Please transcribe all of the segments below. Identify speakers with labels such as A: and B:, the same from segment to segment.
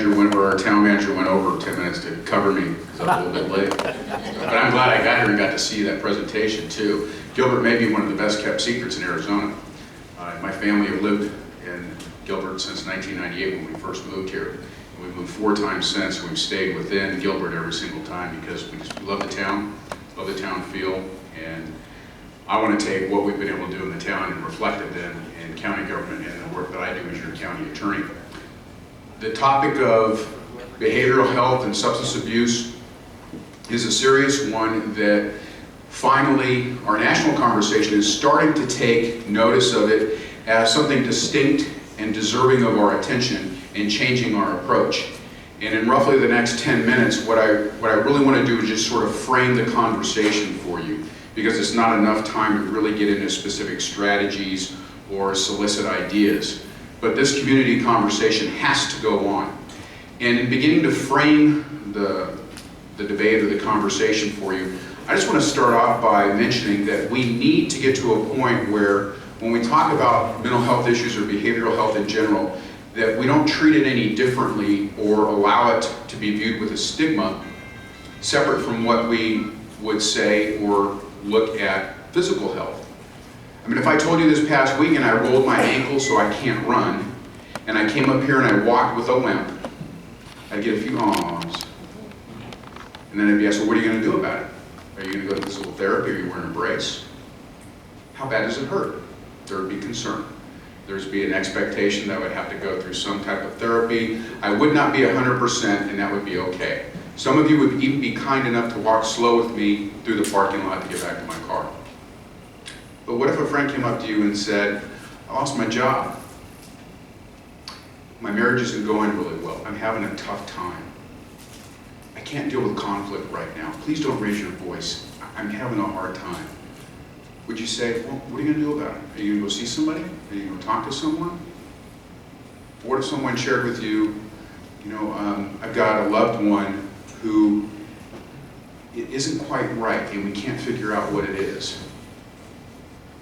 A: our town manager went over 10 minutes to cover me because I was a little bit late. But I'm glad I got here and got to see that presentation too. Gilbert may be one of the best kept secrets in Arizona. My family have lived in Gilbert since 1998 when we first moved here. And we've moved 4 times since. We've stayed within Gilbert every single time because we just love the town feel, and I want to take what we've been able to do in the town and reflect it in county government and the work that I do as your county attorney. The topic of behavioral health and substance abuse is a serious one that finally our national conversation is starting to take notice of it as something distinct and deserving of our attention and changing our approach. And in roughly the next 10 minutes, what I really want to do is just sort of frame the conversation for you, because it's not enough time to really get into specific strategies or solicit ideas. But this community conversation has to go on. And in beginning to frame the debate or the conversation for you, I just want to start off by mentioning that we need to get to a point where when we talk about mental health issues or behavioral health in general, that we don't treat it any differently or allow it to be viewed with a stigma separate from what we would say or look at physical health. I mean, if I told you this past weekend I rolled my ankle so I can't run, and I came up here and I walked with a limp, I'd get a few ahs. And then I'd be asked, well, what are you going to do about it? Are you going to go to physical therapy? Are you wearing a brace? How bad does it hurt? There would be concern. There'd be an expectation that I would have to go through some type of therapy. I would not be 100%, and that would be okay. Some of you would even be kind enough to walk slow with me through the parking lot to get back to my car. But what if a friend came up to you and said, I lost my job. My marriage isn't going really well. I'm having a tough time. I can't deal with conflict right now. Please don't raise your voice. I'm having a hard time. Would you say, well, what are you going to do about it? Are you going to go see somebody? Are you going to talk to someone? What if someone shared with you, I've got a loved one who it isn't quite right and we can't figure out what it is.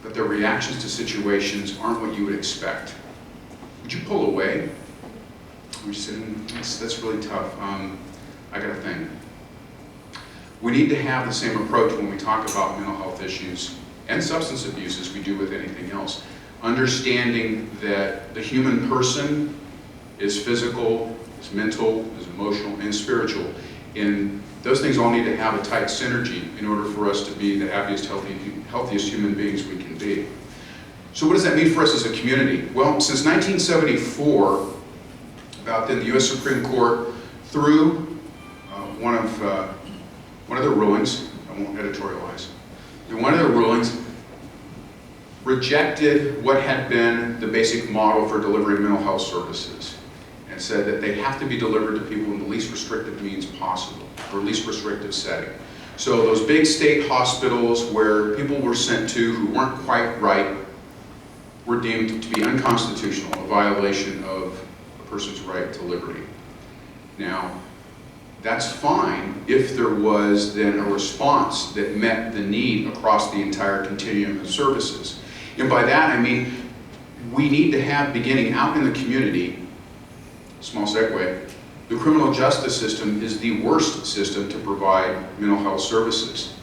A: But their reactions to situations aren't what you would expect. Would you pull away? Would you say, that's really tough. I got a thing. We need to have the same approach when we talk about mental health issues and substance abuse as we do with anything else. Understanding that the human person is physical, is mental, is emotional, and spiritual. And those things all need to have a tight synergy in order for us to be the happiest, healthiest human beings we can be. So what does that mean for us as a community? Well, since 1974, about then the U.S. Supreme Court, through one of their rulings, I won't editorialize, in one of their rulings, rejected what had been the basic model for delivering mental health services and said that they have to be delivered to people in the least restrictive means possible, or least restrictive setting. So those big state hospitals where people were sent to who weren't quite right were deemed to be unconstitutional, a violation of a person's right to liberty. Now, that's fine if there was then a response that met the need across the entire continuum of services. And by that I mean we need to have, beginning out in the community, small segue, the criminal justice system is the worst system to provide mental health services.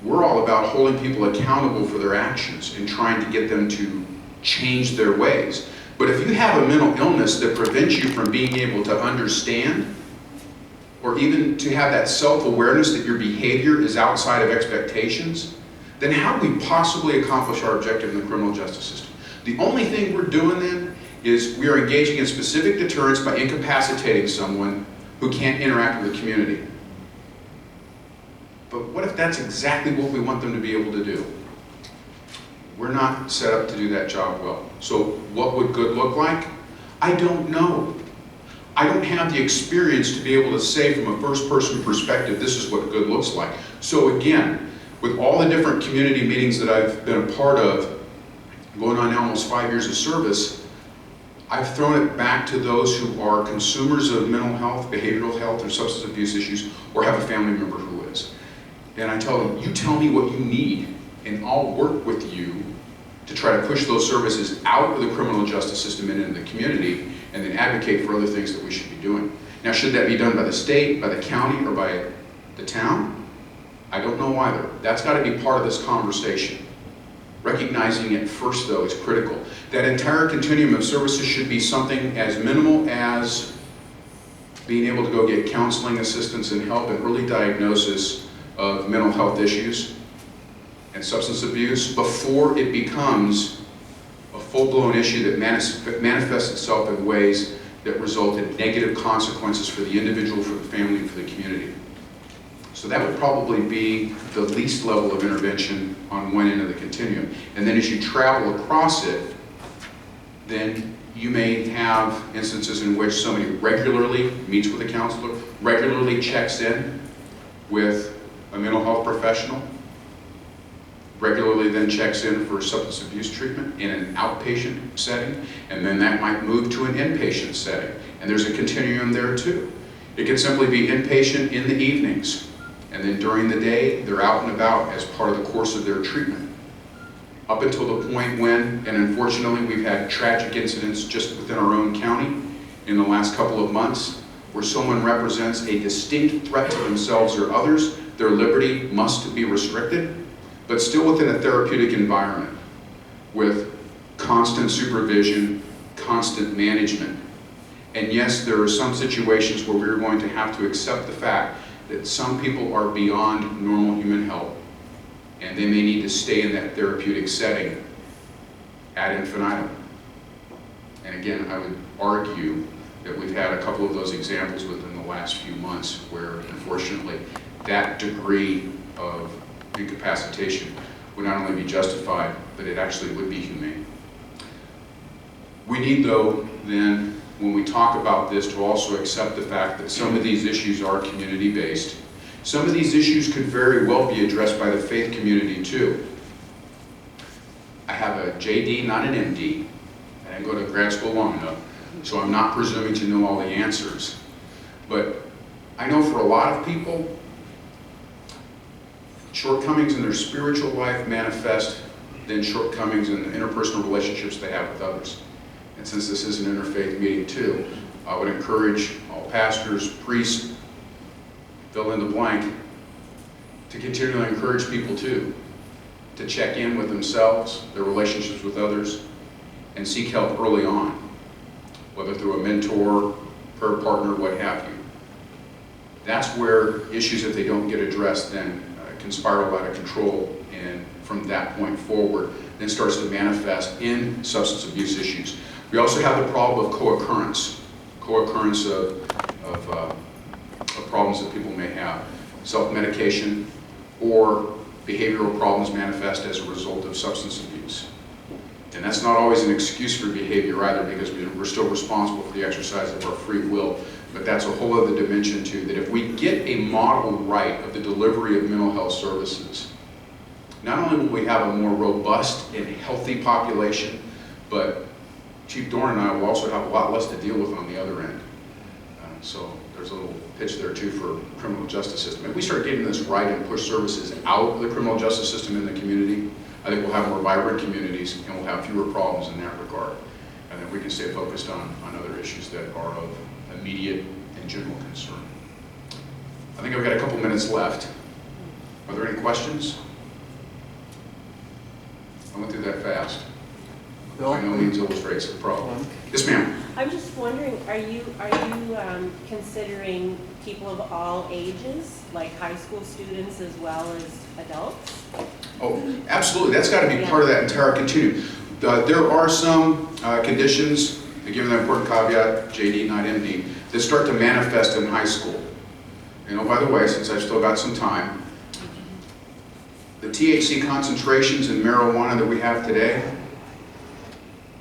A: We're all about holding people accountable for their actions and trying to get them to change their ways. But if you have a mental illness that prevents you from being able to understand, or even to have that self-awareness that your behavior is outside of expectations, then how do we possibly accomplish our objective in the criminal justice system? The only thing we're doing then is we are engaging in specific deterrence by incapacitating someone who can't interact with the community. But what if that's exactly what we want them to be able to do? We're not set up to do that job well. So what would good look like? I don't know. I don't have the experience to be able to say from a first-person perspective, this is what good looks like. So again, with all the different community meetings that I've been a part of, going on now almost 5 years of service, I've thrown it back to those who are consumers of mental health, behavioral health, or substance abuse issues, or have a family member who is. And I tell them, you tell me what you need, and I'll work with you to try to push those services out of the criminal justice system and into the community. and then advocate for other things that we should be doing. Now, should that be done by the state, by the county, or by the town? I don't know either. That's got to be part of this conversation. Recognizing it first, though, is critical. That entire continuum of services should be something as minimal as being able to go get counseling assistance and help and early diagnosis of mental health issues and substance abuse before it becomes a full-blown issue that manifests itself in ways that result in negative consequences for the individual, for the family, and for the community. So that would probably be the least level of intervention on one end of the continuum. And then as you travel across it, then you may have instances in which somebody regularly meets with a counselor, regularly checks in with a mental health professional, regularly then checks in for substance abuse treatment in an outpatient setting, and then that might move to an inpatient setting. And there's a continuum there too. It can simply be inpatient in the evenings, and then during the day, they're out and about as part of the course of their treatment. Up until the point when, and unfortunately we've had tragic incidents just within our own county in the last couple of months, where someone represents a distinct threat to themselves or others, their liberty must be restricted, but still within a therapeutic environment with constant supervision, constant management. And yes, there are some situations where we're going to have to accept the fact that some people are beyond normal human help, and they may need to stay in that therapeutic setting ad infinitum. And again, I would argue that we've had a couple of those examples within the last few months where, unfortunately, that degree of incapacitation would not only be justified, but it actually would be humane. We need, though, then, when we talk about this, to also accept the fact that some of these issues are community-based. Some of these issues could very well be addressed by the faith community, too. I have a JD, not an MD. I didn't go to grad school long enough, so I'm not presuming to know all the answers. But I know for a lot of people, shortcomings in their spiritual life manifest then shortcomings in the interpersonal relationships they have with others. And since this is an interfaith meeting too, I would encourage all pastors, priests, fill in the blank, to continually encourage people too, to check in with themselves, their relationships with others, and seek help early on, whether through a mentor, prayer partner, what have you. That's where issues, if they don't get addressed, then can spiral out of control, and from that point forward, then starts to manifest in substance abuse issues. We also have the problem of co-occurrence of problems that people may have. Self-medication or behavioral problems manifest as a result of substance abuse. And that's not always an excuse for behavior either, because we're still responsible for the exercise of our free will. But that's a whole other dimension too, that if we get a model right of the delivery of mental health services, not only will we have a more robust and healthy population, but Chief Dorn and I will also have a lot less to deal with on the other end. So there's a little pitch there too for criminal justice system. If we start getting this right and push services out of the criminal justice system in the community, I think we'll have more vibrant communities and we'll have fewer problems in that regard. And then we can stay focused on other issues that are of immediate and general concern. I think I've got a couple minutes left. Are there any questions? I went through that fast. By no means illustrates the problem. Yes, ma'am.
B: I'm just wondering, are you considering people of all ages, like high school students as well as adults?
A: Oh, absolutely. That's got to be part of that entire continuum. There are some conditions, given the important caveat, JD, not MD, that start to manifest in high school. You know, by the way, since I've still got some time, the THC concentrations in marijuana that we have today,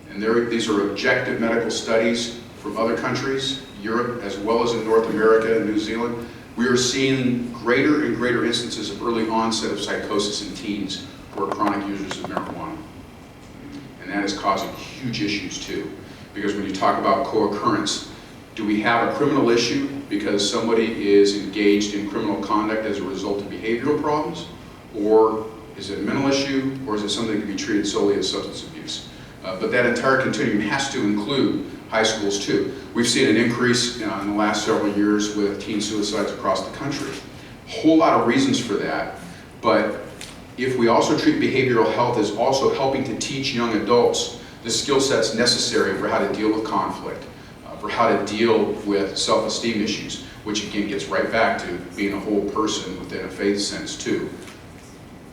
A: and these are objective medical studies from other countries, Europe as well as in North America and New Zealand, we are seeing greater and greater instances of early onset of psychosis in teens who are chronic users of marijuana. And that is causing huge issues too. Because when you talk about co-occurrence, do we have a criminal issue because somebody is engaged in criminal conduct as a result of behavioral problems? Or is it a mental issue? Or is it something that can be treated solely as substance abuse? But that entire continuum has to include high schools too. We've seen an increase in the last several years with teen suicides across the country. A whole lot of reasons for that, but if we also treat behavioral health as also helping to teach young adults the skill sets necessary for how to deal with conflict, for how to deal with self-esteem issues, which again gets right back to being a whole person within a faith sense too,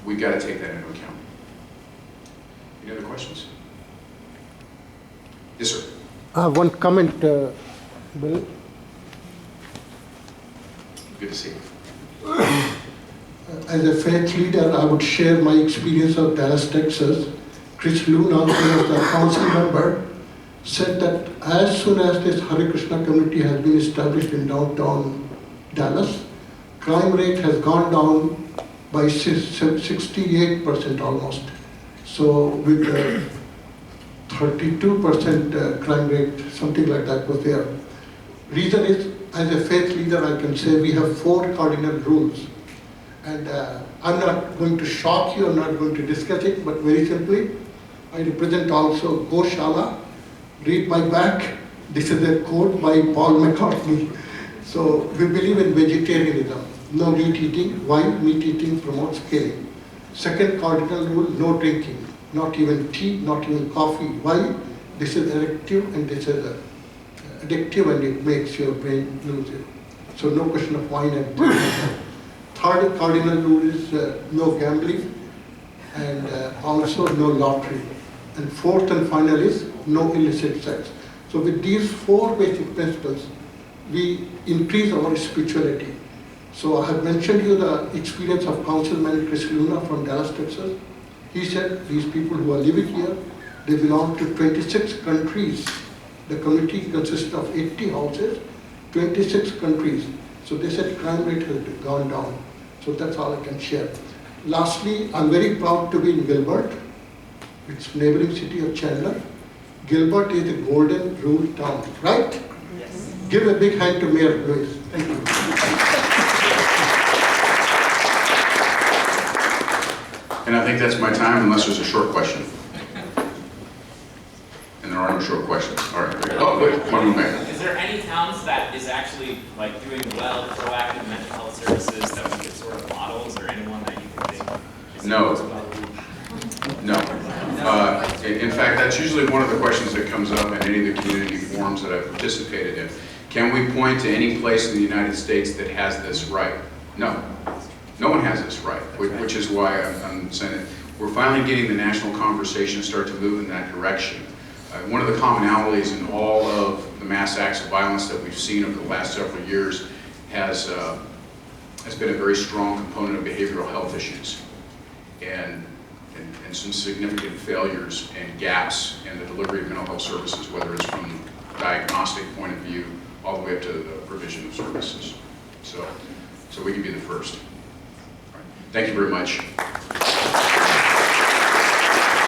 A: we've got to take that into account. Any other questions? Yes, sir.
C: One comment, Bill.
A: Good to see you.
C: As a faith leader, I would share my experience of Dallas, Texas. Chris Luna, who was the council member, said that as soon as this Hare Krishna community has been established in downtown Dallas, crime rate has gone down by 68% almost. So with 32% crime rate, something like that was there. Reason is, as a faith leader, I can say we have 4 cardinal rules. And I'm not going to shock you, I'm not going to discuss it, but very simply, I represent also GOSHALA. Read my back. This is a quote by Paul McCartney. So we believe in vegetarianism. No meat eating. Why? Meat eating promotes killing. Second cardinal rule, no drinking. Not even tea, not even coffee. Why? This is addictive and this is addictive and it makes your brain lose it. So no question of wine and tea. Third cardinal rule is no gambling and also no lottery. And fourth and final is no illicit sex. So with these 4 basic principles, we increase our spirituality. So I have mentioned you the experience of Councilman Chris Luna from Dallas, Texas. He said these people who are living here, they belong to 26 countries. The community consists of 80 houses, 26 countries. So they said crime rate has gone down. So that's all I can share. Lastly, I'm very proud to be in Gilbert. It's neighboring city of Chandler. Gilbert is a golden rule town, right? Yes. Give a big hand to Mayor Lewis. Thank you.
A: And I think that's my time, unless there's a short question. And there are no short questions. All right. Great. Oh, wait, one more man.
D: Is there any towns that is actually like doing well, proactive mental health services that we could sort of model? Is there anyone that you can think is
A: No.
D: well?
A: No. In fact, that's usually one of the questions that comes up in any of the community forums that I've participated in. Can we point to any place in the United States that has this right? No. No one has this right, which is why I'm saying that we're finally getting the national conversation to start to move in that direction. One of the commonalities in all of the mass acts of violence that we've seen over the last several years has been a very strong component of behavioral health issues and some significant failures and gaps in the delivery of mental health services, whether it's from a diagnostic point of view all the way up to the provision of services. So we can be the first. All right. Thank you very much.